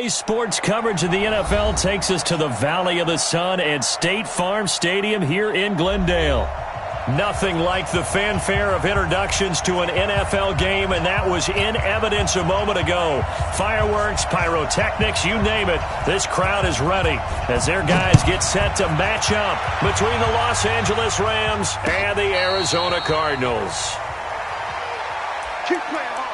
Today's sports coverage of the NFL takes us to the Valley of the Sun and State Farm Stadium here in Glendale. Nothing like the fanfare of introductions to an NFL game, and that was in evidence a moment ago. Fireworks, pyrotechnics, you name it. This crowd is ready as their guys get set to match up between the Los Angeles Rams and the Arizona Cardinals. Keep playing hard.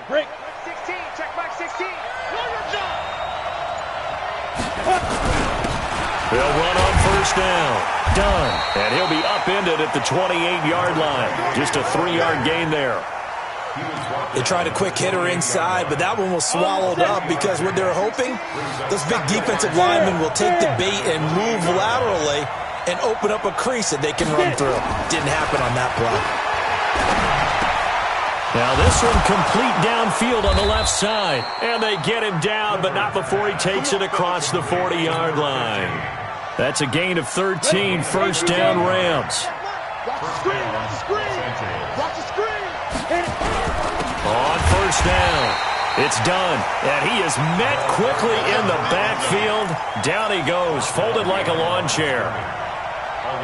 Break. 16, check back 16. They'll run on first down. Done. And he'll be upended at the 28-yard line. Just a 3-yard gain there. They tried a quick hitter inside, but that one was swallowed up because what they're hoping, those big defensive linemen will take the bait and move laterally and open up a crease that they can run through. Didn't happen on that play. Now this one complete downfield on the left side. And they get him down, but not before he takes it across the 40-yard line. That's a gain of 13, first down Rams. Watch the screen, watch the screen. Watch the screen. On first down. It's done. And he is met quickly in the backfield. Down he goes, folded like a lawn chair.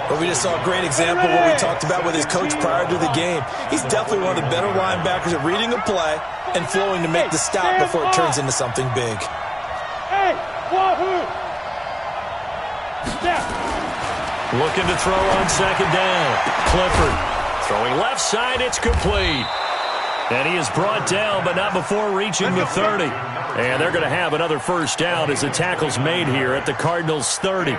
But we just saw a great example of what we talked about with his coach prior to the game. He's definitely one of the better linebackers at reading a play and flowing to make the stop before it turns into something big. Hey, wahoo! Step. Looking to throw on second down. Clifford throwing left side. It's complete. And he is brought down, but not before reaching the 30. And they're going to have another first down as the tackle's made here at the Cardinals' 30.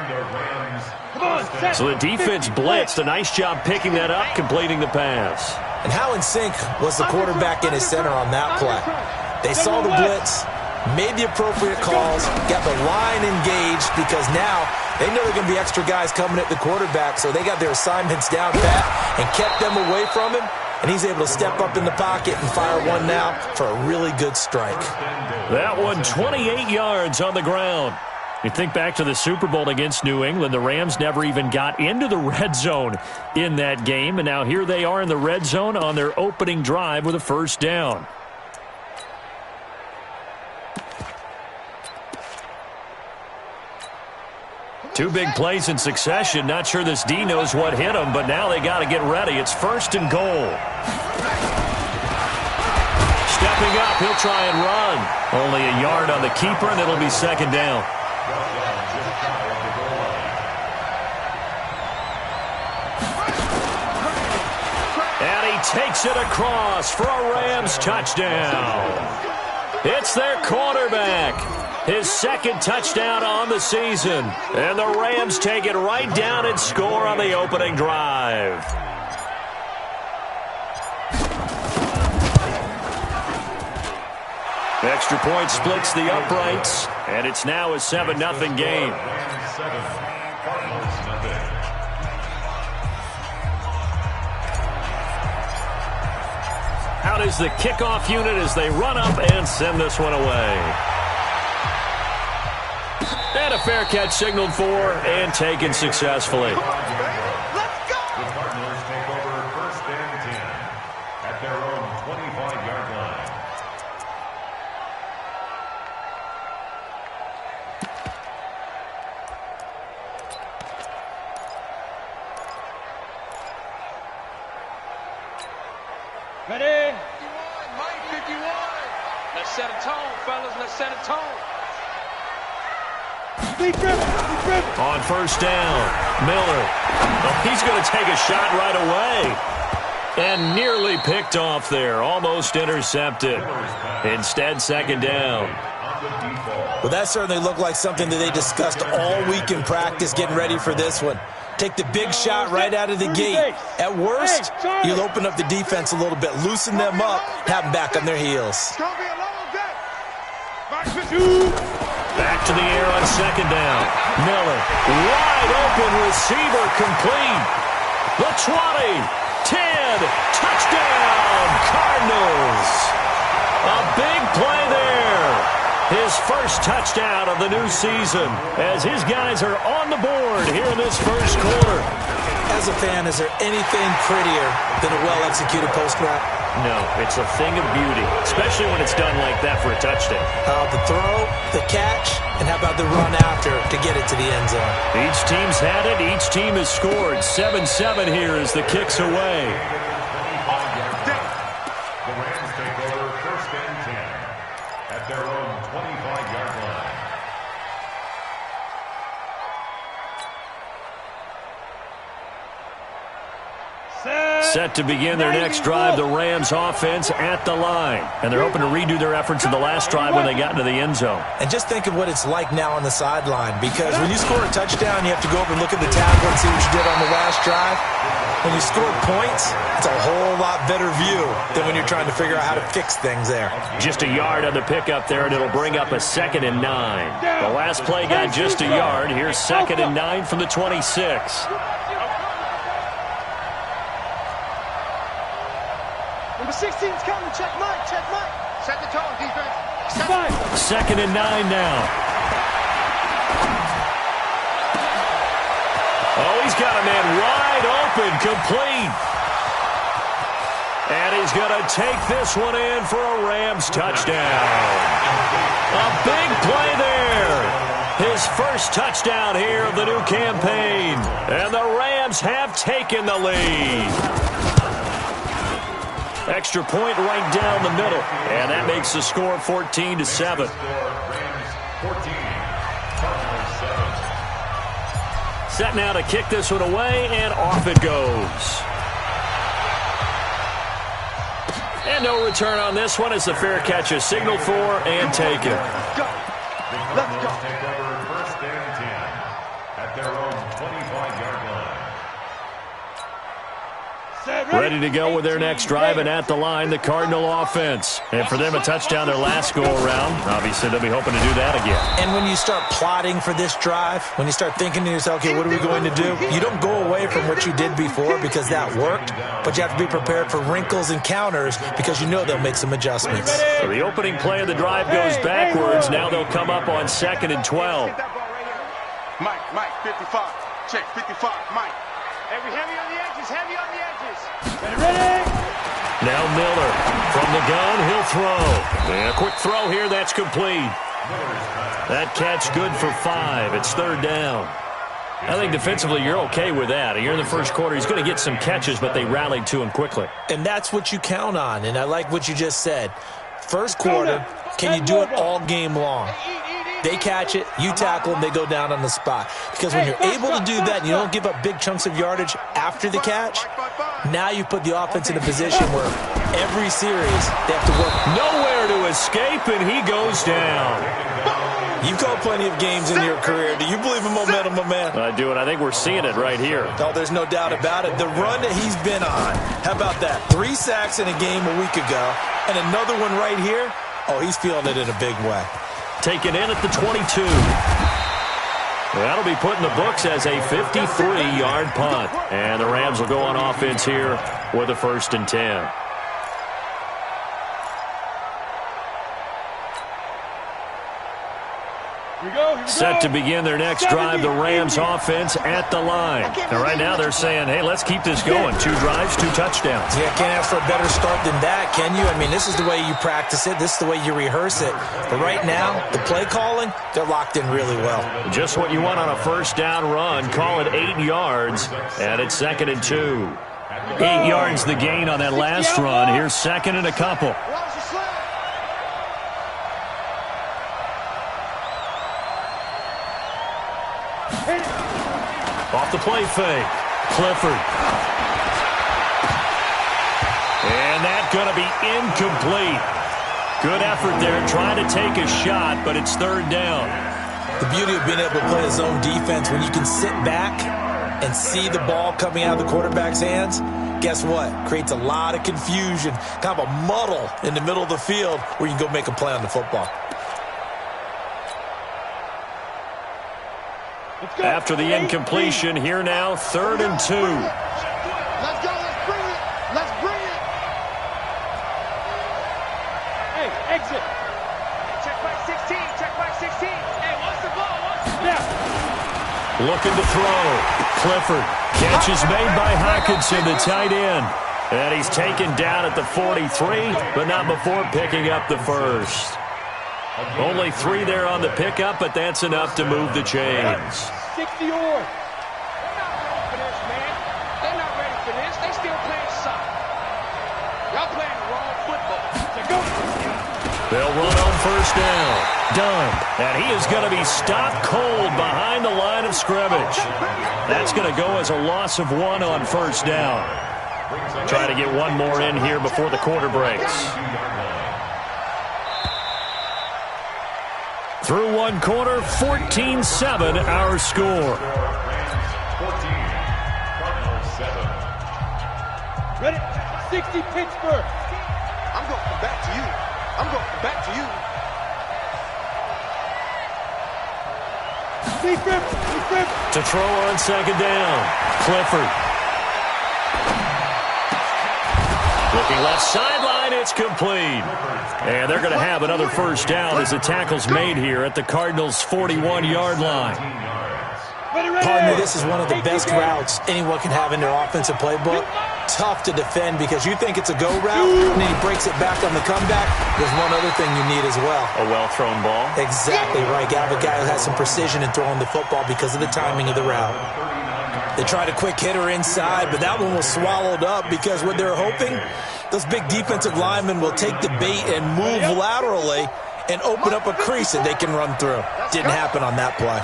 So the defense blitzed. A nice job picking that up, completing the pass. And how in sync was the quarterback and his center on that play? They saw the blitz, made the appropriate calls, got the line engaged because now they know there are going to be extra guys coming at the quarterback, so they got their assignments down pat and kept them away from him, and he's able to step up in the pocket and fire one now for a really good strike. That one 28 yards on the ground. You think back to the Super Bowl against New England, the Rams never even got into the red zone in that game, and now here they are in the red zone on their opening drive with a first down. Two big plays in succession. Not sure this D knows what hit him, but now they got to get ready. It's first and goal. Stepping up, he'll try and run. Only a yard on the keeper, and it'll be second down. And he takes it across for a Rams touchdown. It's their quarterback. His second touchdown on the season. And the Rams take it right down and score on the opening drive. Extra point splits the uprights, and it's now a 7-0 game. Out is the kickoff unit as they run up and send this one away. And a fair catch signaled for and taken successfully. Ready? 51, Mike 51. Let's set a tone, fellas. Let's set a tone. Deep driven. On first down, Miller. Oh, he's going to take a shot right away. And nearly picked off there. Almost intercepted. Instead, second down. Well, that certainly looked like something that they discussed all week in practice getting ready for this one. Take the big shot right out of the gate. At worst, you'll open up the defense a little bit, loosen them up, have them back on their heels. Back to the air on second down. Miller, wide open receiver, complete. The 20, 10, touchdown, Cardinals. A big play there. His first touchdown of the new season as his guys are on the board here in this first quarter. As a fan, is there anything prettier than a well-executed post route? No, it's a thing of beauty, especially when it's done like that for a touchdown. The throw, the catch, and how about the run after to get it to the end zone? Each team's had it. Each team has scored. 7-7 here as the kick's away. The Rams take over first and 10 at their own 25-yard line. Set to begin their next drive, the Rams offense at the line. And they're hoping to redo their efforts in the last drive when they got into the end zone. And just think of what it's like now on the sideline, because when you score a touchdown, you have to go over and look at the tackle and see what you did on the last drive. When you score points, it's a whole lot better view than when you're trying to figure out how to fix things there. Just a yard on the pickup there, and it'll bring up a 2nd and 9. The last play got just a yard. Here's 2nd and 9 from the 26. Number 16's coming. Check Mike. Check Mike. Set the tone, defense. 2nd and 9 now. Oh, he's got a man wide open, complete. And he's going to take this one in for a Rams touchdown. A big play there. His first touchdown here of the new campaign. And the Rams have taken the lead. Extra point right down the middle. And that makes the score 14-7. Set now to kick this one away, and off it goes. And no return on this one as the fair catch is signaled for and taken. Let's go. Take over first and 10 at their own 25-yard line. Ready to go with their next drive, and at the line, the Cardinal offense. And for them, a touchdown their last go-around. Obviously, they'll be hoping to do that again. And when you start plotting for this drive, when you start thinking to yourself, okay, what are we going to do? You don't go away from what you did before because that worked, but you have to be prepared for wrinkles and counters because you know they'll make some adjustments. So the opening play of the drive goes backwards. Now they'll come up on 2nd and 12. Mike, 55. Check, 55, Mike. Heavy on the edges, heavy on the edges. Ready? Now Miller from the gun, he'll throw. And a quick throw here, that's complete. That catch good for 5. It's 3rd down. I think defensively you're okay with that. You're in the first quarter. He's going to get some catches, but they rallied to him quickly. And that's what you count on, and I like what you just said. First quarter, can you do it all game long? They catch it, you tackle them, they go down on the spot. Because when you're able to do that and you don't give up big chunks of yardage after the catch, now you put the offense in a position where every series they have to work. Nowhere to escape, and he goes down. You've called plenty of games in your career. Do you believe in momentum, my man? I do, and I think we're seeing it right here. Oh, there's no doubt about it. The run that he's been on, how about that? 3 sacks in a game a week ago, and another one right here. Oh, he's feeling it in a big way. Taken in at the 22. That'll be put in the books as a 53-yard punt. And the Rams will go on offense here with a 1st and 10. Set to begin their next drive, the Rams offense at the line. And right now they're saying, hey, let's keep this going. 2 drives, 2 touchdowns. Yeah, can't ask for a better start than that, can you? I mean, this is the way you practice it. This is the way you rehearse it. But right now, the play calling, they're locked in really well. Just what you want on a 1st down run. Call it 8 yards, and it's 2nd and 2. 8 yards the gain on that last run. Here's 2nd and a couple. Off the play fake. Clifford. And that's going to be incomplete. Good effort there, trying to take a shot, but it's third down. The beauty of being able to play a zone defense, when you can sit back and see the ball coming out of the quarterback's hands, guess what? Creates a lot of confusion, kind of a muddle in the middle of the field where you can go make a play on the football. After the incompletion, here now, 3rd and 2. Let's go, let's bring it. Let's bring it. Hey, exit. Check back 16, check back 16. Hey, what's the ball? Looking to throw. Clifford. Catch is made by Hockenson, the tight end. And he's taken down at the 43, but not before picking up the first. Only 3 there on the pickup, but that's enough to move the chains. 60 or. They're not ready for this, man. They're not ready for this. They still playing soccer. Y'all playing the wrong football. Go. They'll run on first down. Done. And he is going to be stopped cold behind the line of scrimmage. That's going to go as a loss of 1 on first down. Try to get one more in here before the quarter breaks. Through one quarter, 14-7 our score. Ready? 60 Pittsburgh. I'm going to come back to you. I'm going to come back to you. Defense. To throw on second down. Clifford. Looking left sideline, it's complete. And they're going to have another first down as the tackle's made here at the Cardinals' 41-yard line. Partner, this is one of the best routes anyone can have in their offensive playbook. Tough to defend because you think it's a go route, and then he breaks it back on the comeback. There's one other thing you need as well. A well-thrown ball. Exactly right. You have a guy who has some precision in throwing the football because of the timing of the route. They tried a quick hitter inside, but that one was swallowed up because what they're hoping, those big defensive linemen will take the bait and move laterally and open up a crease that they can run through. Didn't happen on that play.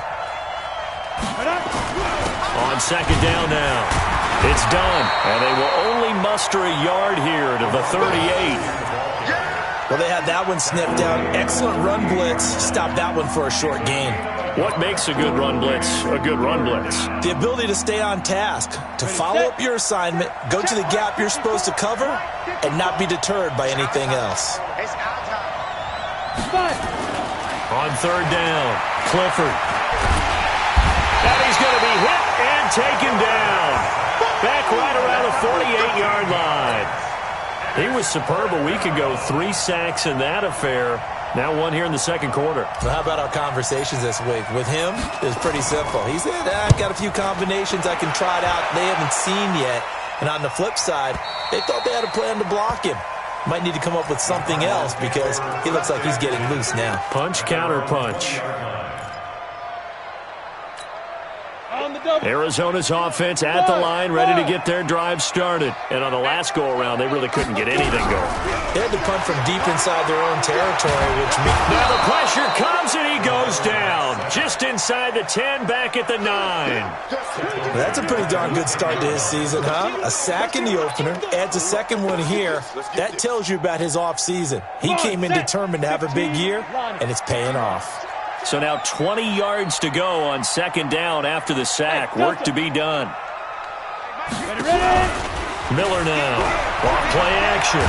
On second down now. It's done, and they will only muster a yard here to the 38. Well, they had that one snipped out. Excellent run blitz. Stopped that one for a short gain. What makes a good run blitz a good run blitz? The ability to stay on task, to follow up your assignment, go to the gap you're supposed to cover, and not be deterred by anything else. It's our time. On third down, Clifford. And he's going to be hit and taken down. Back right around the 48-yard line. He was superb a week ago. 3 sacks in that affair. Now 1 here in the second quarter. So how about our conversations this week? With him, it was pretty simple. He said, I've got a few combinations I can try it out they haven't seen yet. And on the flip side, they thought they had a plan to block him. Might need to come up with something else because he looks like he's getting loose now. Punch, counter punch. Arizona's offense at the line, ready to get their drive started. And on the last go-around, they really couldn't get anything going. They had to punt from deep inside their own territory, which means... Now the pressure comes, and he goes down. Just inside the 10, back at the 9. Well, that's a pretty darn good start to his season, huh? A sack in the opener, adds a second one here. That tells you about his offseason. He came in determined to have a big year, and it's paying off. So now 20 yards to go on second down after the sack. Work to be done. Miller now. Off play action.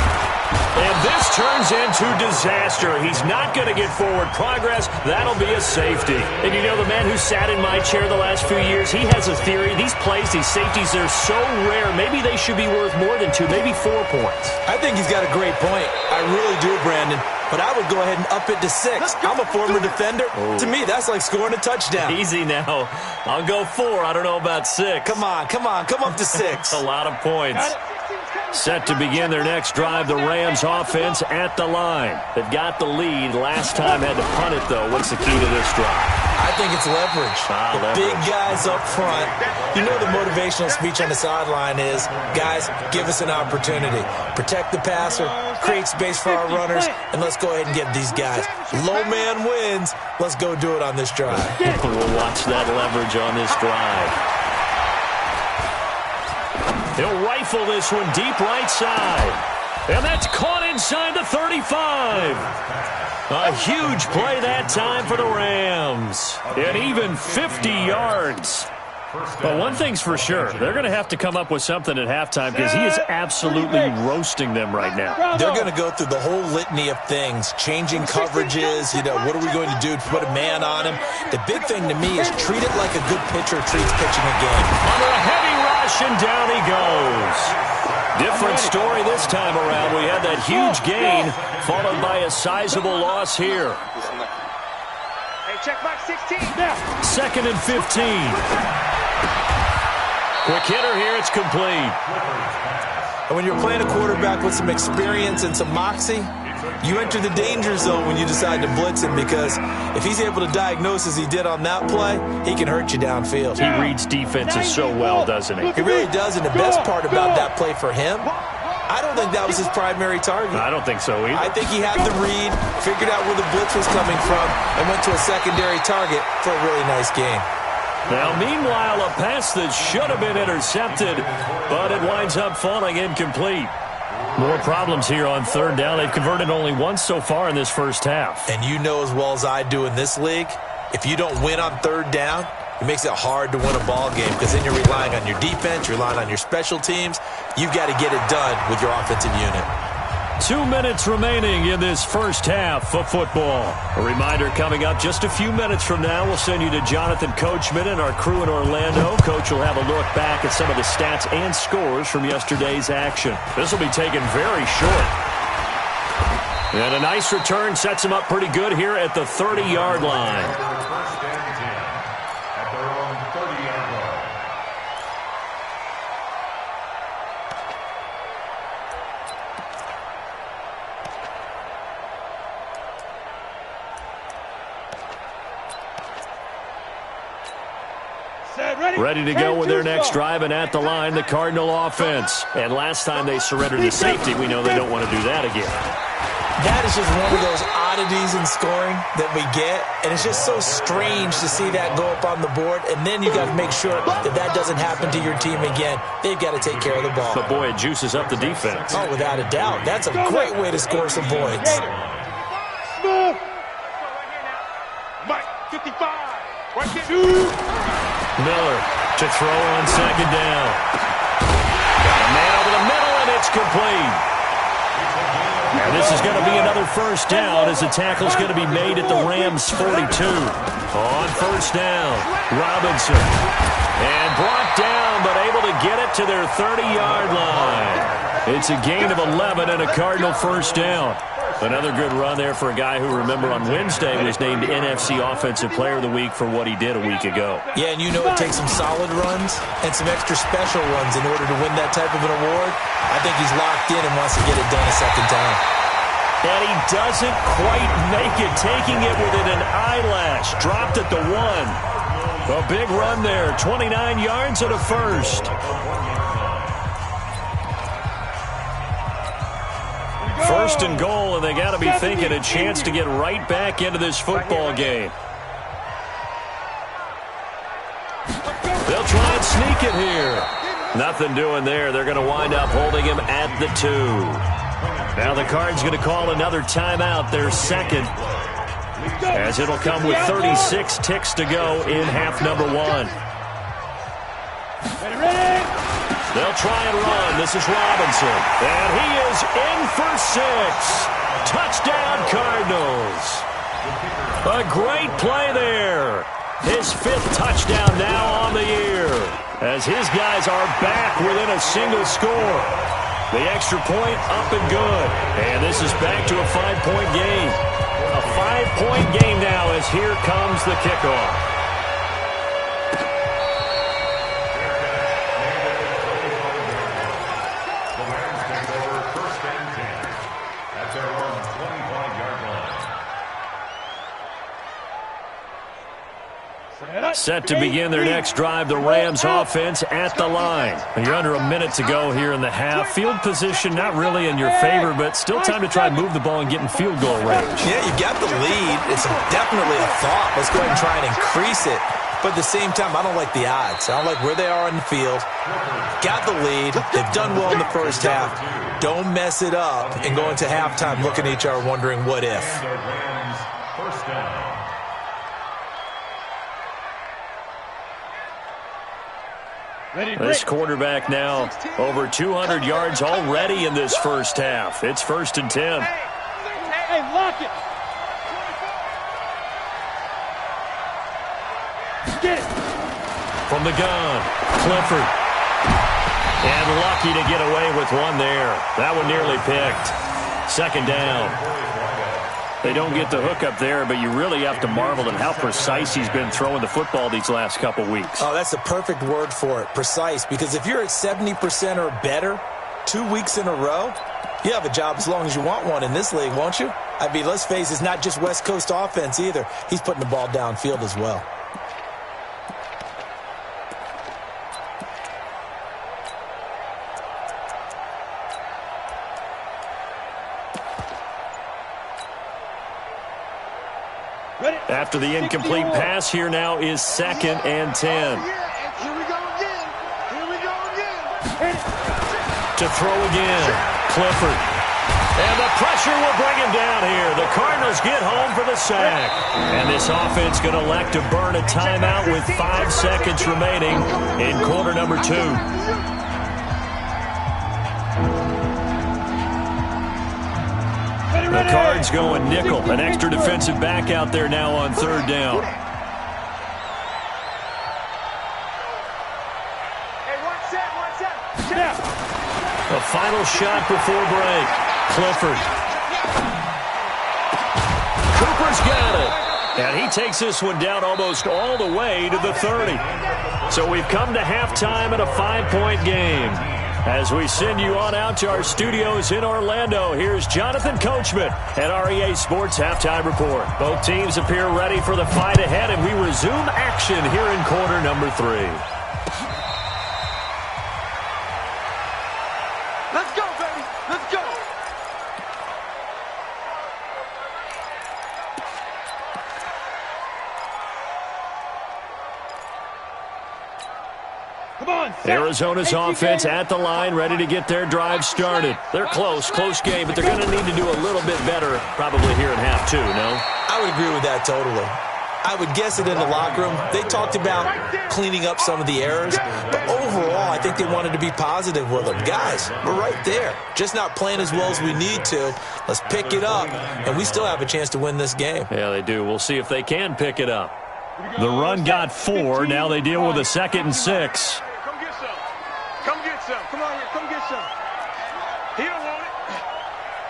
And this turns into disaster. He's not going to get forward progress. That'll be a safety. And you know, the man who sat in my chair the last few years, he has a theory. These plays, these safeties, they're so rare. Maybe they should be worth more than 2, maybe 4 points. I think he's got a great point. I really do, Brandon. But I would go ahead and up it to 6. I'm a former defender. To me, that's like scoring a touchdown. Easy now. I'll go 4. I don't know about 6. Come on. Come up to 6. A lot of points. Set to begin their next drive, the Rams offense at the line. They've got the lead. Last time had to punt it, though. What's the key to this drive? I think it's leverage. Big guys up front. You know the motivational speech on the sideline is, guys, give us an opportunity. Protect the passer, create space for our runners, and let's go ahead and get these guys. Low man wins. Let's go do it on this drive. We'll watch that leverage on this drive. He'll rifle this one deep right side. And that's caught inside the 35. A huge play that time for the Rams. And even 50 yards. But one thing's for sure, they're going to have to come up with something at halftime because he is absolutely roasting them right now. They're going to go through the whole litany of things, changing coverages, what are we going to do to put a man on him? The big thing to me is treat it like a good pitcher treats pitching a game. Under a heavy rush, and down he goes. Different story this time around. We had that huge gain, followed by a sizable loss here. Hey, check mark 16. 2nd and 15. Quick hitter here, it's complete. And when you're playing a quarterback with some experience and some moxie, you enter the danger zone when you decide to blitz him, because if he's able to diagnose as he did on that play, he can hurt you downfield. He reads defenses so well, doesn't he? He really does, and the best part about that play for him, I don't think that was his primary target. I don't think so either. I think he had the read, figured out where the blitz was coming from, and went to a secondary target for a really nice game. Now, meanwhile, a pass that should have been intercepted, but it winds up falling incomplete. More problems here on 3rd down. They've converted only once so far in this first half. And you know as well as I do in this league, if you don't win on 3rd down, it makes it hard to win a ball game, because then you're relying on your defense, you're relying on your special teams. You've got to get it done with your offensive unit. 2 minutes remaining in this first half of football. A reminder, coming up just a few minutes from now, we'll send you to Jonathan Coachman and our crew in Orlando. Coach will have a look back at some of the stats and scores from yesterday's action. This will be taken very short. And a nice return sets him up pretty good here at the 30-yard line. First and 10 at their own 30-yard line. Ready to go with their next drive, and at the line, the Cardinal offense. And last time they surrendered the safety, we know they don't want to do that again. That is just one of those oddities in scoring that we get, and it's just so strange to see that go up on the board, and then you got to make sure that that doesn't happen to your team again. They've got to take care of the ball. But, boy, it juices up the defense. Oh, without a doubt. That's a great way to score some points. Mike, 55. Right there. Miller to throw on 2nd down. Got a man over the middle, and it's complete. And this is going to be another first down, as the tackle's going to be made at the Rams' 42. On 1st down, Robinson. And brought down, but able to get it to their 30-yard line. It's a gain of 11 and a Cardinal first down. Another good run there for a guy who, remember, on Wednesday was named NFC Offensive Player of the Week for what he did a week ago. Yeah, and you know it takes some solid runs and some extra special runs in order to win that type of an award. I think he's locked in and wants to get it done a second time. And he doesn't quite make it, taking it within an eyelash. Dropped at the 1. A big run there, 29 yards and a first. First and goal, and they got to be thinking a chance to get right back into this football game. They'll try and sneak it here. Nothing doing there. They're going to wind up holding him at the 2. Now the Cards going to call another timeout, their second, as it'll come with 36 ticks to go in half number 1. They'll try and run. This is Robinson. And he is in for 6. Touchdown, Cardinals. A great play there. His 5th touchdown now on the year, as his guys are back within a single score. The extra point up and good. And this is back to a 5-point game. A 5-point game now, as here comes the kickoff. Set to begin their next drive, the Rams offense at the line. You're under a minute to go here in the half. Field position not really in your favor, but still time to try and move the ball and get in field goal range. Yeah, you got the lead. It's definitely a thought. Let's go ahead and try and increase it. But at the same time, I don't like the odds. I don't like where they are on the field. Got the lead. They've done well in the first half. Don't mess it up and go into halftime looking at each other wondering what if. This quarterback now over 200 yards already in this first half. It's 1st and 10. Hey, lock it. Get it. From the gun, Clifford. And lucky to get away with one there. That one nearly picked. 2nd down. They don't get the hook up there, but you really have to marvel at how precise he's been throwing the football these last couple weeks. Oh, that's the perfect word for it, precise, because if you're at 70% or better 2 weeks in a row, you have a job as long as you want one in this league, won't you? I mean, let's face it, it's not just West Coast offense either. He's putting the ball downfield as well. After the incomplete pass, here now is 2nd and 10. Here we go again. Here we go again. To throw again, Clifford. And the pressure will bring him down here. The Cardinals get home for the sack. And this offense going to elect to burn a timeout with 5 seconds remaining in quarter number 2. The Cards going nickel. An extra defensive back out there now on 3rd down. Hey, one set. A final shot before break. Clifford. Cooper's got it. And he takes this one down almost all the way to the 30. So we've come to halftime in a 5-point game. As we send you on out to our studios in Orlando, here's Jonathan Coachman at REA Sports Halftime Report. Both teams appear ready for the fight ahead, and we resume action here in quarter number 3. Let's go, baby. Let's go. Come on, Arizona's offense at the line, ready to get their drive started. They're close game, but they're going to need to do a little bit better probably here in half 2, no? I would agree with that totally. I would guess it in the locker room. They talked about cleaning up some of the errors, but overall, I think they wanted to be positive with them. Guys, we're right there. Just not playing as well as we need to. Let's pick it up, and we still have a chance to win this game. Yeah, they do. We'll see if they can pick it up. The run got 4. Now they deal with a 2nd and 6. Come get some. Come get some. Come on here. Come get some. He don't want it.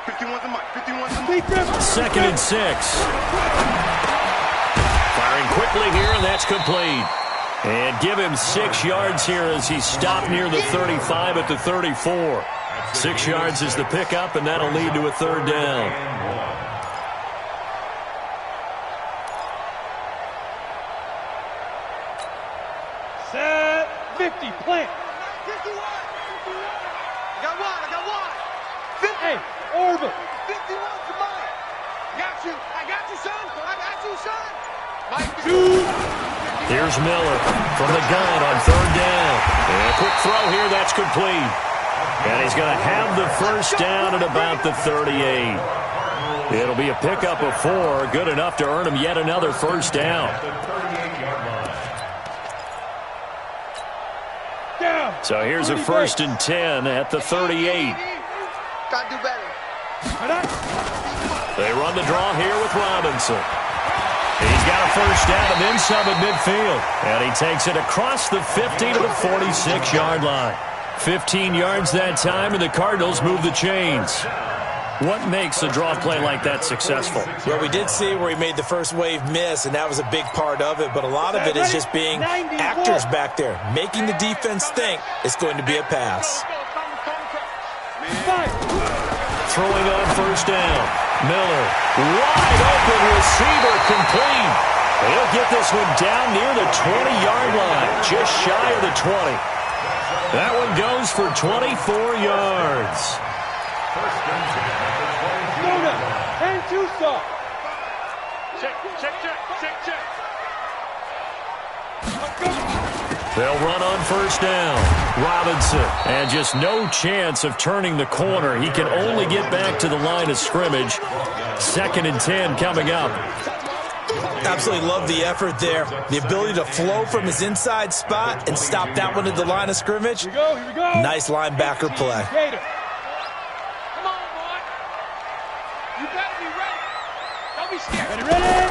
51's the mic. 51's the mic. 2nd and 6. Firing quickly here, and that's complete. And give him 6 yards here as he stopped near the 35 at the 34. 6 yards is the pickup, and that'll lead to a 3rd down. Set 50, plant. 51. I got one. 50. Hey, orbit. 51's the mic. I got you, son. I got you, son. Mike, Here's Miller from the gun on 3rd down. And a quick throw here, that's complete. And he's going to have the first down at about the 38. It'll be a pickup of 4, good enough to earn him yet another first down. So here's a 1st and 10 at the 38. gotta do better. They run the draw here with Robinson. He's got a first down and then some at midfield. And he takes it across the 50 to the 46-yard line. 15 yards that time, and the Cardinals move the chains. What makes a draw play like that successful? Well, we did see where he made the first wave miss, and that was a big part of it. But a lot of it is just being actors back there, making the defense think it's going to be a pass. Throwing on first down. Miller, wide open receiver, complete. He'll get this one down near the 20-yard line, just shy of the 20. That one goes for 24 yards. And two stop. Check. They'll run on first down. Robinson, and just no chance of turning the corner. He can only get back to the line of scrimmage. 2nd and 10 coming up. Absolutely love the effort there. The ability to flow from his inside spot and stop that one at the line of scrimmage. Here we go. Nice linebacker play. Come on, boy. You better be ready. Don't be scared. Ready.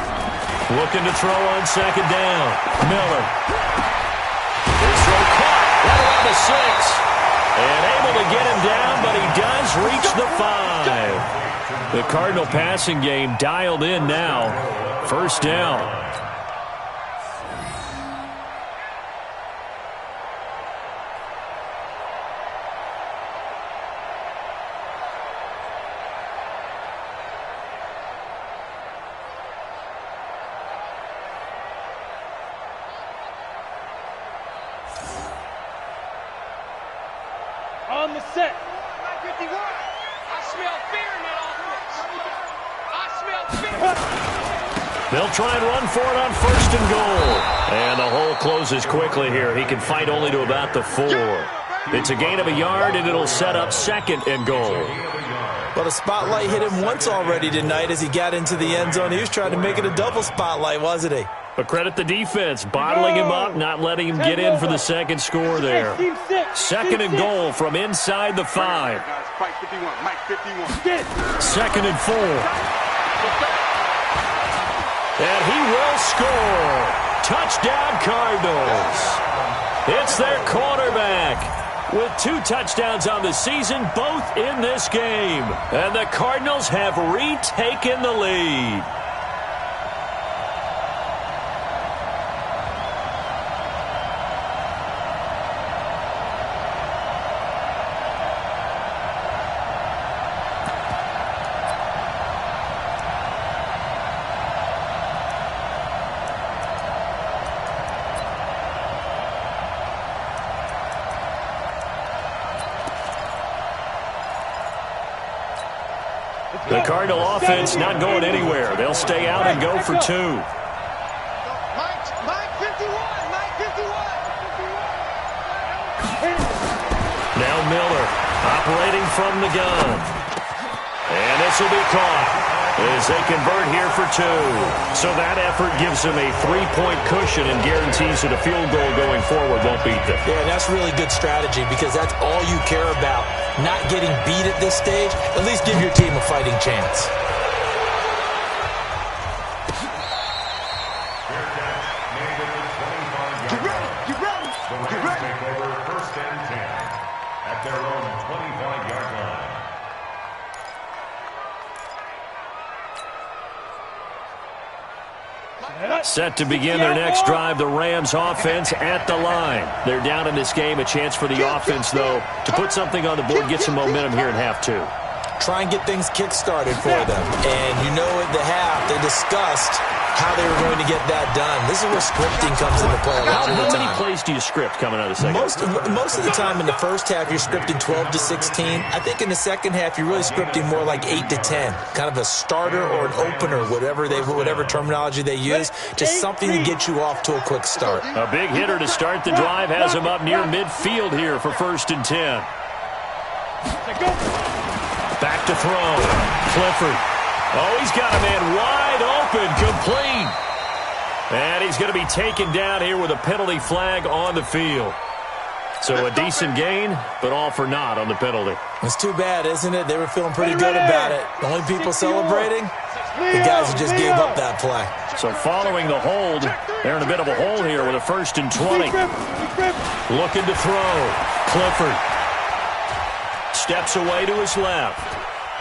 Looking to throw on 2nd down. Miller. His throw caught. Right around the 6. And able to get him down, but he does reach the 5. The Cardinal passing game dialed in now. First down. On the set. 51. I smell fear in that offense. I smell fear. They'll try and run for it on 1st and goal. And the hole closes quickly here. He can fight only to about the 4. It's a gain of a yard, and it'll set up 2nd and goal. Well, the spotlight hit him once already tonight as he got into the end zone. He was trying to make it a double spotlight, wasn't he? But credit the defense, bottling him up, not letting him get in for the 2nd score there. 2nd and goal from inside the 5. Mike 51. 2nd and 4. And he will score. Touchdown, Cardinals. It's their quarterback with 2 touchdowns on the season, both in this game. And the Cardinals have retaken the lead. The Cardinal offense not going anywhere. They'll stay out and go for 2. Mike 51. Now Miller operating from the gun. And this will be caught as they convert here for 2. So that effort gives them a 3-point cushion and guarantees that a field goal going forward won't beat them. Yeah, that's really good strategy because that's all you care about. Not getting beat at this stage. At least give your team a fighting chance. Get ready. The Rams take over 1st and 10 at their own 25-yard line. Set to begin their next drive, the Rams offense at the line. They're down in this game. A chance for the offense, though, to put something on the board, get some momentum here in half 2. Try and get things kick-started for them. And you know at the half, they discussed how they were going to get that done. This is where scripting comes into play a lot of the time. How many plays do you script coming out of the second? Most of the time in the first half, you're scripting 12 to 16. I think in the second half, you're really scripting more like 8 to 10. Kind of a starter or an opener, whatever terminology they use. Just something to get you off to a quick start. A big hitter to start the drive has him up near midfield here for 1st and 10. Back to throw. Clifford. Oh, he's got a man wide open, complete. And he's going to be taken down here with a penalty flag on the field. So a decent gain, but all for naught on the penalty. It's too bad, isn't it? They were feeling pretty good about it. The only people celebrating, the guys who just gave up that play. So following the hold, they're in a bit of a hole here with a 1st and 20. Looking to throw. Clifford steps away to his left.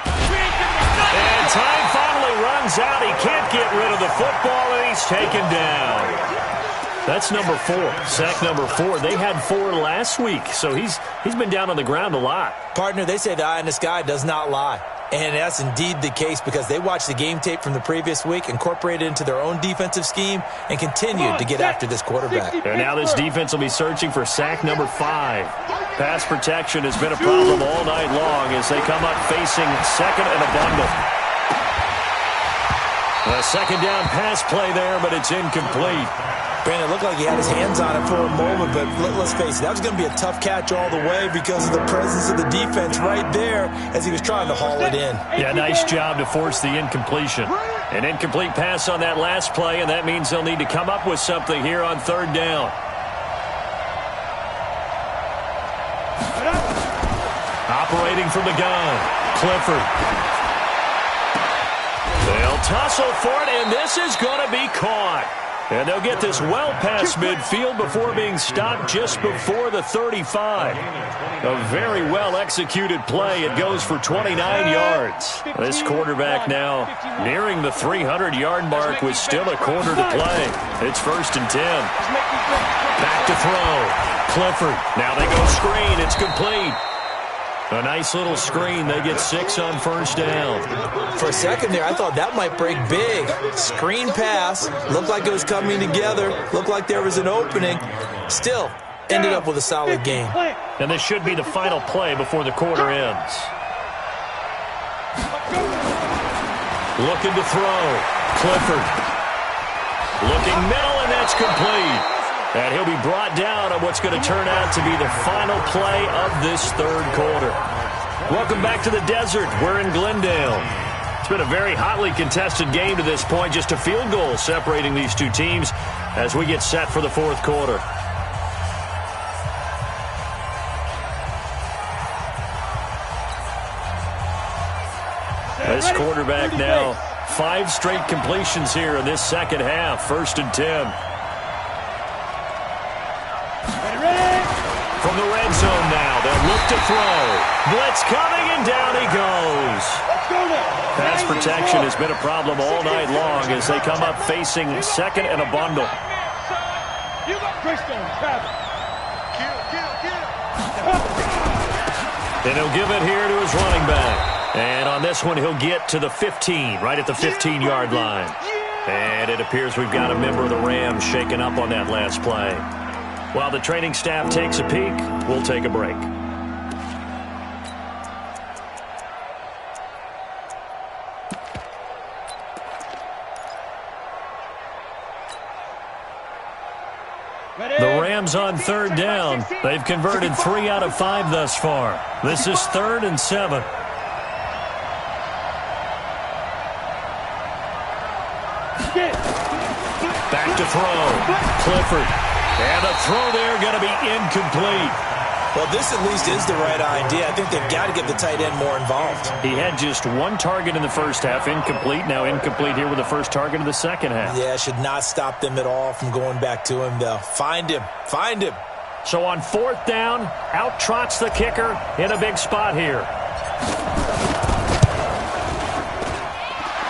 And time finally runs out. He can't get rid of the football, and he's taken down. That's number 4. Sack number 4. They had 4 last week, so he's been down on the ground a lot. Partner, they say the eye in the sky does not lie. And that's indeed the case because they watched the game tape from the previous week, incorporated it into their own defensive scheme, and continued to get after this quarterback. And now this defense will be searching for sack number 5. Pass protection has been a problem all night long as they come up facing second and a bundle. A second down pass play there, but it's incomplete. Brandon, it looked like he had his hands on it for a moment, but let's face it, that was going to be a tough catch all the way because of the presence of the defense right there as he was trying to haul it in. Yeah, nice job to force the incompletion. An incomplete pass on that last play, and that means they'll need to come up with something here on third down. Operating from the gun, Clifford. They'll tussle for it, and this is going to be caught. And they'll get this well past midfield before being stopped just before the 35. A very well-executed play. It goes for 29 yards. This quarterback now nearing the 300-yard mark with still a quarter to play. It's 1st and 10. Back to throw. Clifford. Now they go screen. It's complete. A nice little screen. They get 6 on first down. For a second there, I thought that might break big. Screen pass. Looked like it was coming together. Looked like there was an opening. Still, ended up with a solid game. And this should be the final play before the quarter ends. Looking to throw. Clifford. Looking middle, and that's complete. And he'll be brought down on what's going to turn out to be the final play of this third quarter. Welcome back to the desert. We're in Glendale. It's been a very hotly contested game to this point. Just a field goal separating these two teams as we get set for the fourth quarter. This quarterback now 5 straight completions here in this second half. 1st and 10. From the red zone now, they'll look to throw. Blitz coming, and down he goes. Pass protection has been a problem all night long as they come up facing second and a bundle. And he'll give it here to his running back. And on this one, he'll get to the 15, right at the 15-yard line. And it appears we've got a member of the Rams shaken up on that last play. While the training staff takes a peek, we'll take a break. The Rams on third down. They've converted 3 out of 5 thus far. This is 3rd and 7. Back to throw. Clifford. And the throw there going to be incomplete. Well, this at least is the right idea. I think they've got to get the tight end more involved. He had just 1 target in the first half, incomplete. Now incomplete here with the first target of the second half. Yeah, should not stop them at all from going back to him, though. Find him. Find him. So on 4th down, out trots the kicker in a big spot here.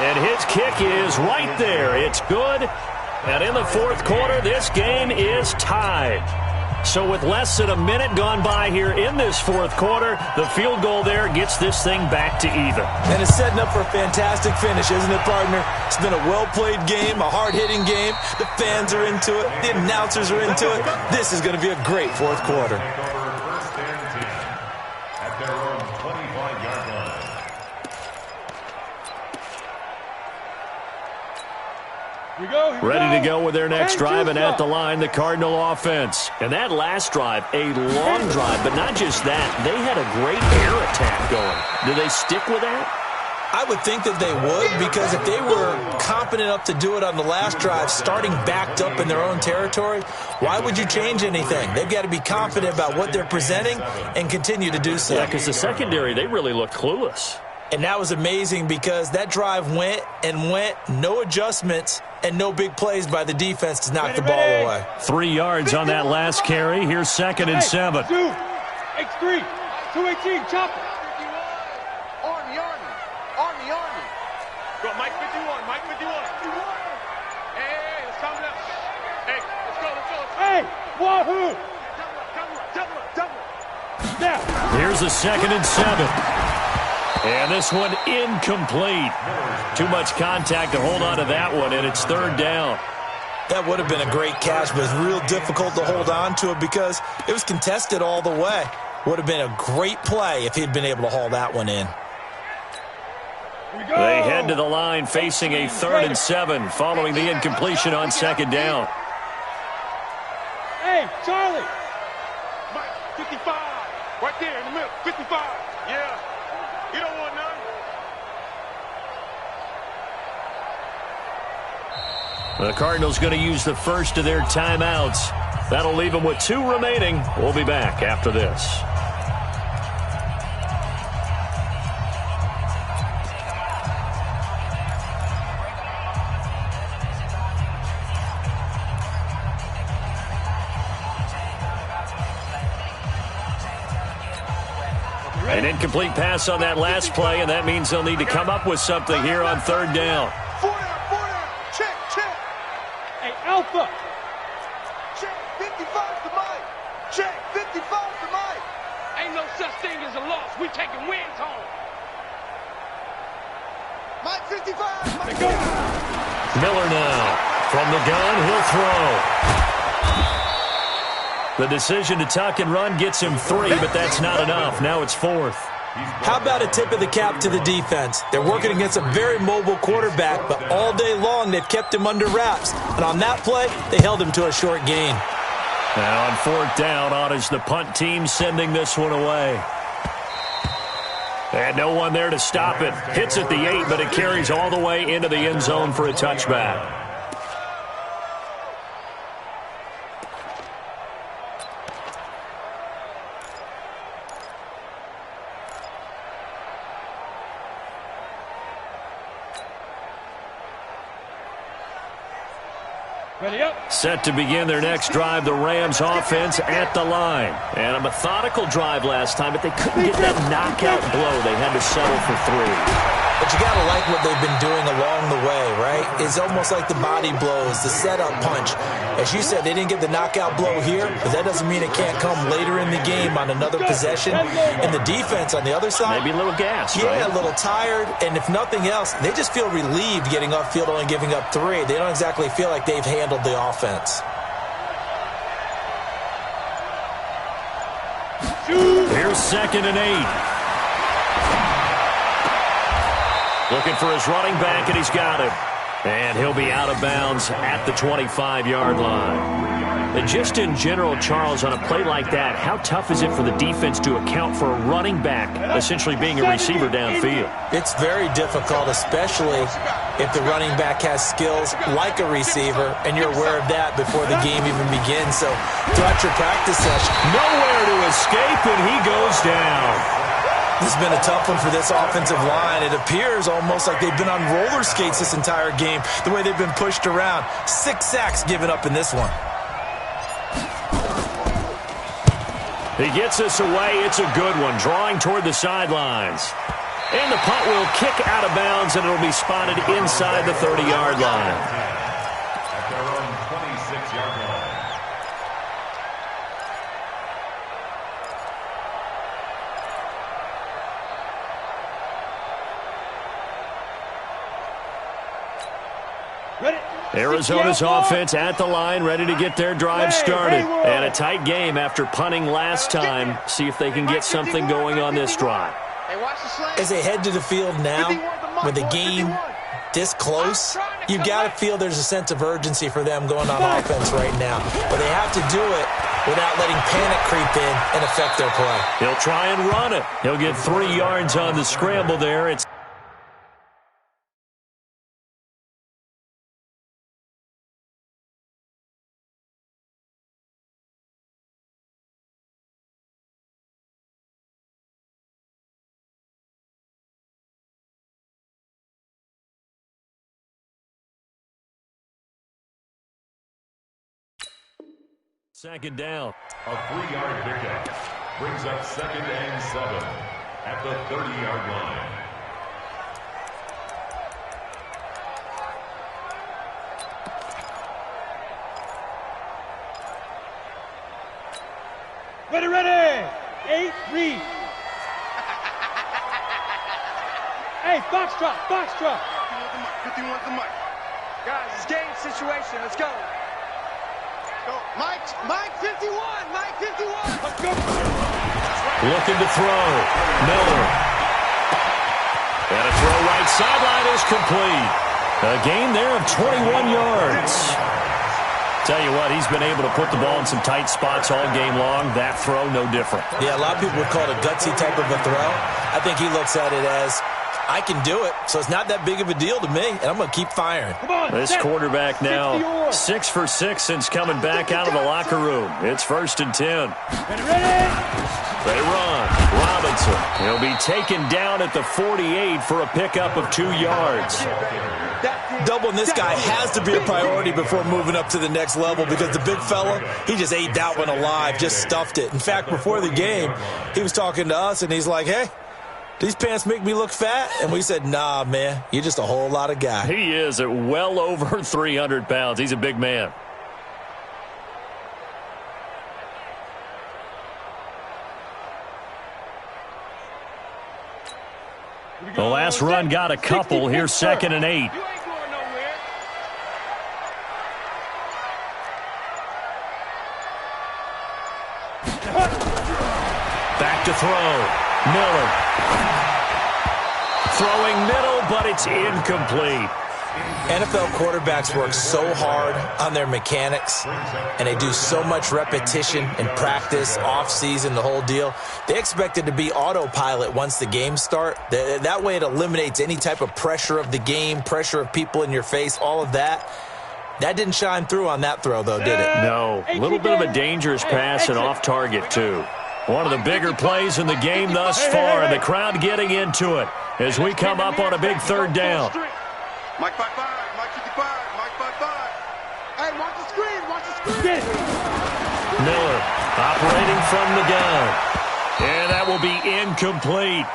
And his kick is right there. It's good. And in the fourth quarter, this game is tied. So with less than a minute gone by here in this fourth quarter, the field goal there gets this thing back to even. And it's setting up for a fantastic finish, isn't it, partner? It's been a well-played game, a hard-hitting game. The fans are into it. The announcers are into it. This is going to be a great fourth quarter. At their own 25-yard line. Ready to go with their next drive, and at the line, the Cardinal offense. And that last drive, a long drive, but not just that. They had a great air attack going. Do they stick with that? I would think that they would, because if they were competent enough to do it on the last drive, starting backed up in their own territory, why would you change anything? They've got to be confident about what they're presenting and continue to do so. Yeah, because the secondary, they really looked clueless. And that was amazing because that drive went and went, no adjustments, and no big plays by the defense to knock the ball away. 3 yards on that last carry. Here's 2nd and 7. X3, 218, chop it. Army. Go, Mike 51, Mike 51. Hey, it's coming up. Hey, let's go. Hey, wahoo! Double up. Now. Here's the 2nd and 7. And this one incomplete. Too much contact to hold on to that one, and it's third down. That would have been a great catch, but it's real difficult to hold on to it because it was contested all the way. Would have been a great play if he'd been able to haul that one in. They head to the line facing a 3rd and 7 following the incompletion on 2nd down. Hey, Charlie. Mike, 55. Right there in the middle. 55. Yeah. You don't want none. The Cardinals going to use the first of their timeouts. That'll leave them with 2 remaining. We'll be back after this. An incomplete pass on that last play, and that means they'll need to come up with something here on 3rd down. 4 down. Check, check. Hey, Alpha. Check, 55 to Mike. Check, 55 to Mike. Ain't no such thing as a loss. We taking wins home. Mike, 55. Mike. Miller now. From the gun, he'll throw. The decision to tuck and run gets him 3, but that's not enough. Now it's 4th. How about a tip of the cap to the defense? They're working against a very mobile quarterback, but all day long they've kept him under wraps. And on that play, they held him to a short gain. Now on 4th down, on is the punt team sending this one away. And no one there to stop it. Hits at the 8, but it carries all the way into the end zone for a touchback. Ready up. Set to begin their next drive, the Rams offense at the line. And a methodical drive last time, but they couldn't get that knockout blow. They had to settle for 3. But you got to like what they've been doing along the way, right? It's almost like the body blows, the setup punch. As you said, they didn't get the knockout blow here, but that doesn't mean it can't come later in the game on another possession. And the defense on the other side, Maybe a little gas, yeah, right? a little tired. And if nothing else, they just feel relieved getting off field only giving up 3. They don't exactly feel like they've handled the offense. Here's 2nd and 8. Looking for his running back, and he's got him. And he'll be out of bounds at the 25-yard line. And just in general, Charles, on a play like that, how tough is it for the defense to account for a running back essentially being a receiver downfield? It's very difficult, especially if the running back has skills like a receiver, and you're aware of that before the game even begins. So throughout your practice session, Nowhere to escape, and he goes down. this has been a tough one for this offensive line. It appears almost like they've been on roller skates this entire game, the way they've been pushed around. 6 sacks given up in this one. He gets us away. It's a good one, drawing toward the sidelines. And the punt will kick out of bounds, and it'll be spotted inside the 30-yard line. At their own 26-yard line. Ready. Arizona's offense at the line, ready to get their drive started. And a tight game after punting last time. See if they can get something going on this drive. Hey, watch the slant. As they head to the field now, with the game this close, you got to feel there's a sense of urgency for them going on offense right now. But they have to do it without letting panic creep in and affect their play. He'll try and run it. He'll get 3 yards on the scramble there. It's second down. A 3-yard pickup brings up 2nd and 7 at the 30-yard line. Ready, ready. 8, read. Hey, foxtrot, foxtrot. 51's the mic. Guys, it's game situation. Let's go. Go. Mike 51. Mike 51. Let's go. Looking to throw. Miller. And a throw right sideline is complete. A gain there of 21 yards. Tell you what, he's been able to put the ball in some tight spots all game long. That throw, no different. Yeah, a lot of people would call it a gutsy type of a throw. I think he looks at it as, I can do it, so it's not that big of a deal to me, and I'm going to keep firing. Come on, This set. quarterback now 6 for 6 since coming back out of the locker room. It's 1st and 10. Ready? They run. Robinson. He'll be taken down at the 48 for a pickup of 2 yards. Doubling this guy has to be a priority before moving up to the next level because the big fella, he just ate that one alive, just stuffed it. In fact, before the game, he was talking to us, and he's like, hey, these pants make me look fat? And we said, nah, man, you're just a whole lot of guy. He is at well over 300 pounds. He's a big man. The last run got a couple. Here's 2nd and 8. You ain't going nowhere. Back to throw. Miller. Throwing middle, but it's incomplete. NFL quarterbacks work so hard on their mechanics, and they do so much repetition and practice, off-season, the whole deal. They expect it to be autopilot once the games start. That way it eliminates any type of pressure of the game, pressure of people in your face, all of that. That didn't shine through on that throw, though, did it? No. A little bit of a dangerous pass and off target, too. One of the bigger plays in the game thus far, and the crowd getting into it as we come up on a big 3rd down. Mike 55, Mike 55, Mike 55. Hey, watch the screen. Watch the screen. Miller operating from the gun. And that will be incomplete.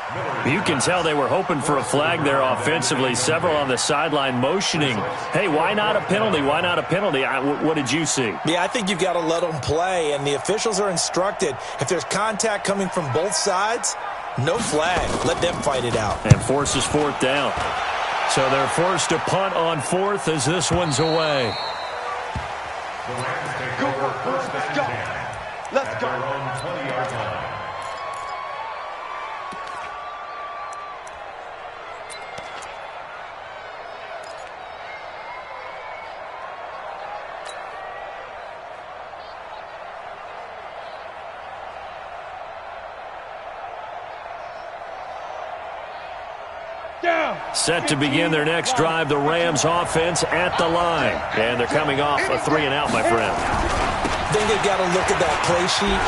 You can tell they were hoping for a flag there offensively. Several on the sideline motioning. Hey, why not a penalty? Why not a penalty? What did you see? Yeah, I think you've got to let them play, and the officials are instructed. If there's contact coming from both sides, no flag. Let them fight it out. And forces 4th down. So they're forced to punt on 4th as this one's away. The Rams take over 1st and 10 at their own 20-yard line. Set to begin their next drive, the Rams offense at the line. And they're coming off a 3-and-out, my friend. I think they've got to look at that play sheet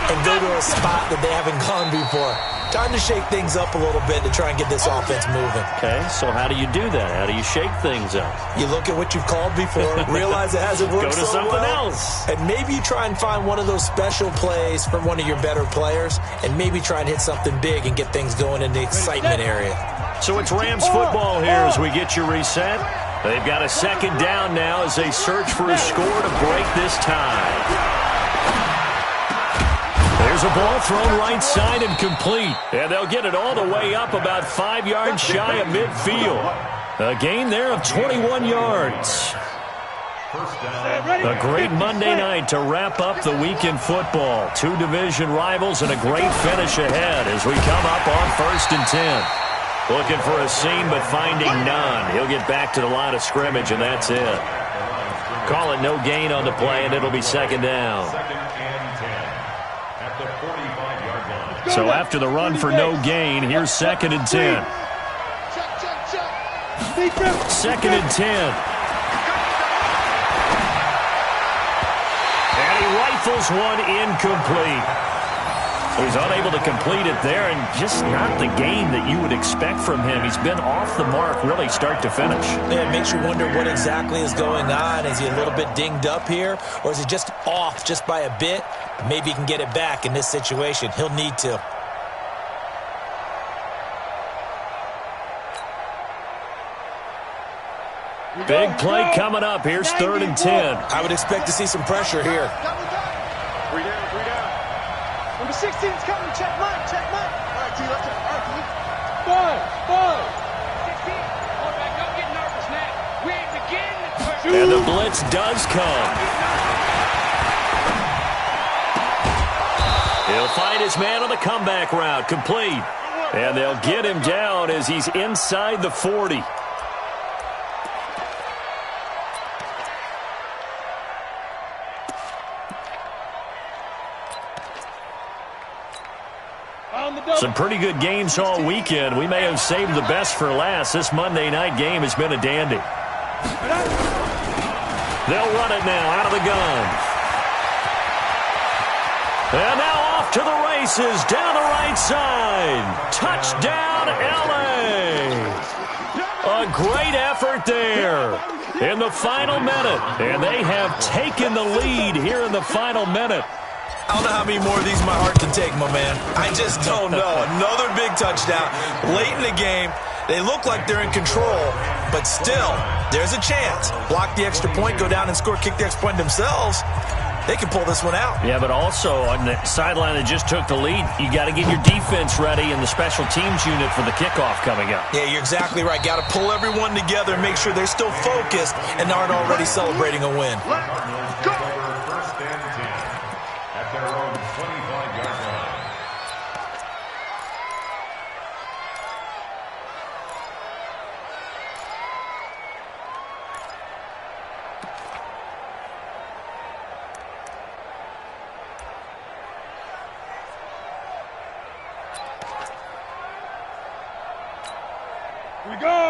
and go to a spot that they haven't gone before. Time to shake things up a little bit to try and get this offense moving. Okay, so how do you do that? How do you shake things up? You look at what you've called before, realize it hasn't worked Go to so something well, else. and maybe you try and find one of those special plays from one of your better players, and maybe try and hit something big and get things going in the excitement area. So it's Rams football here as we get you reset. They've got a 2nd down now as they search for a score to break this tie. There's a ball thrown right side and complete. And they'll get it all the way up about 5 yards shy of midfield. A gain there of 21 yards. A great Monday night to wrap up the week in football. 2 division rivals and a great finish ahead as we come up on 1st and 10. Looking for a seam, but finding none. He'll get back to the line of scrimmage, and that's it. Call it no gain on the play, and it'll be 2nd down. 2nd and 10 at the 45-yard line. So after the run for no gain, here's 2nd and 10. Check, check, check. 2nd and 10. And he rifles one incomplete. He's unable to complete it there, and just not the game that you would expect from him. He's been off the mark really start to finish. Yeah, it makes you wonder what exactly is going on. Is he a little bit dinged up here, or is he just off just by a bit? Maybe he can get it back in this situation. He'll need to. Big play coming up. Here's 3rd and 10. I would expect to see some pressure here. Three down. Number 16's coming. Check Mike. Check Mike. All right, T, let's check. All right, T. Five. And the blitz does come. He'll find his man on the comeback route, complete. And they'll get him down as he's inside the 40. Some pretty good games all weekend. We may have saved the best for last. This Monday night game has been a dandy. They'll run it now out of the gun. And now off to the races down the right side. Touchdown, L.A. A great effort there in the final minute. And they have taken the lead here in the final minute. I don't know how many more of these my heart can take, my man. I just don't know. Another big touchdown late in the game. They look like they're in control, but still, there's a chance. Block the extra point, go down and score, kick the extra point themselves. They can pull this one out. Yeah, but also on the sideline that just took the lead, you got to get your defense ready and the special teams unit for the kickoff coming up. Yeah, you're exactly right. Got to pull everyone together and make sure they're still focused and aren't already celebrating a win. First and 10 at their own 25-yard line.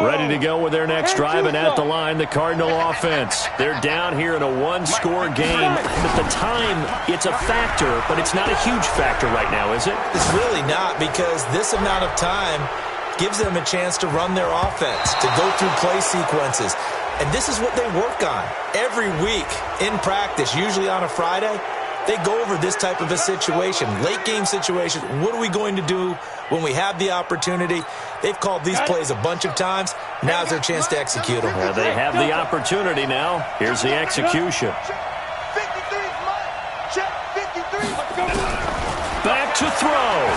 Ready to go with their next drive, and at the line, the Cardinal offense. They're down here in a one-score game. At the time, it's a factor, but it's not a huge factor right now, is it? It's really not, because this amount of time gives them a chance to run their offense, to go through play sequences. And this is what they work on every week in practice, usually on a Friday. They go over this type of a situation, late game situation. What are we going to do when we have the opportunity? They've called these plays a bunch of times. Now's their chance to execute them. Well, they have the opportunity now. Here's the execution. 53 is mine. Check 53. Back to throw.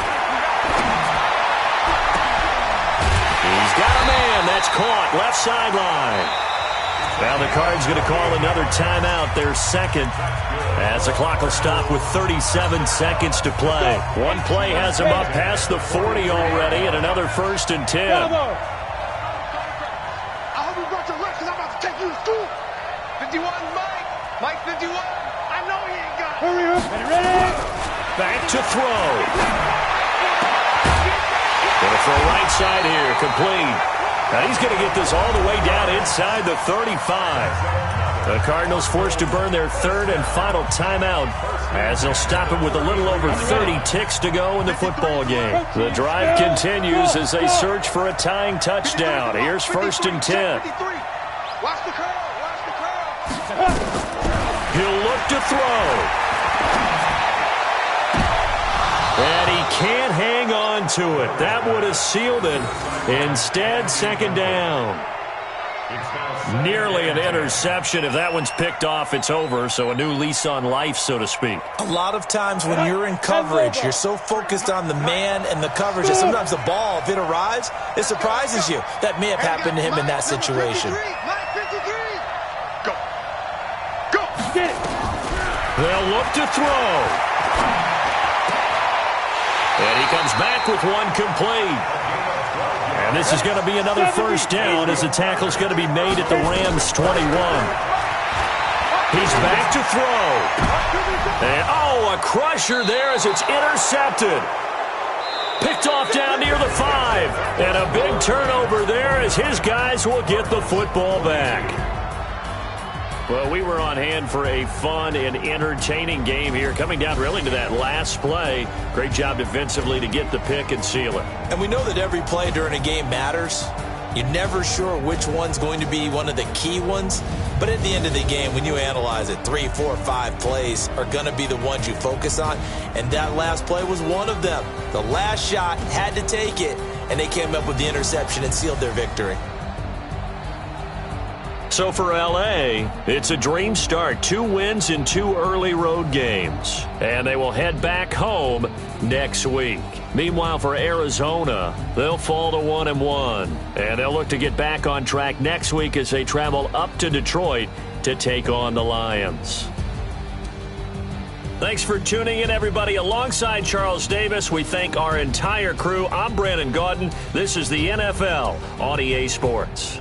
He's got a man. That's caught. Left sideline. Now the Cards going to call another timeout, their second, as the clock will stop with 37 seconds to play. One play has him up past the 40 already, and another 1st and 10. I hope you brought your lunch, because I'm about to take you to school. 51, Mike. Mike 51. I know he ain't got it. Hurry up. Ready? Back to throw. Going to throw right side here, complete. Now he's going to get this all the way down inside the 35. The Cardinals forced to burn their third and final timeout as they'll stop it with a little over 30 ticks to go in the football game. The drive continues as they search for a tying touchdown. Here's 1st and 10. Watch the curl. Watch the curl. He'll look to throw. And he can't hang on to it. That would have sealed it. Instead, 2nd down. Nearly an interception. If that one's picked off, it's over. So a new lease on life, so to speak. A lot of times when you're in coverage, you're so focused on the man and the coverage that sometimes the ball, if it arrives, it surprises you. That may have happened to him in that situation. Go. Go. Get it. They'll look to throw. And he comes back with one complete. And this is going to be another 1st down as the tackle's going to be made at the Rams' 21. He's back to throw. And, a crusher there as it's intercepted. Picked off down near the 5. And a big turnover there as his guys will get the football back. Well, we were on hand for a fun and entertaining game here, coming down really to that last play. Great job defensively to get the pick and seal it. And we know that every play during a game matters. You're never sure which one's going to be one of the key ones. But at the end of the game, when you analyze it, 3, 4, 5 plays are going to be the ones you focus on. And that last play was one of them. The last shot had to take it, and they came up with the interception and sealed their victory. So for L.A., it's a dream start. 2 wins in 2 early road games. And they will head back home next week. Meanwhile, for Arizona, they'll fall to 1-1. And they'll look to get back on track next week as they travel up to Detroit to take on the Lions. Thanks for tuning in, everybody. Alongside Charles Davis, we thank our entire crew. I'm Brandon Gaudin. This is the NFL on EA Sports.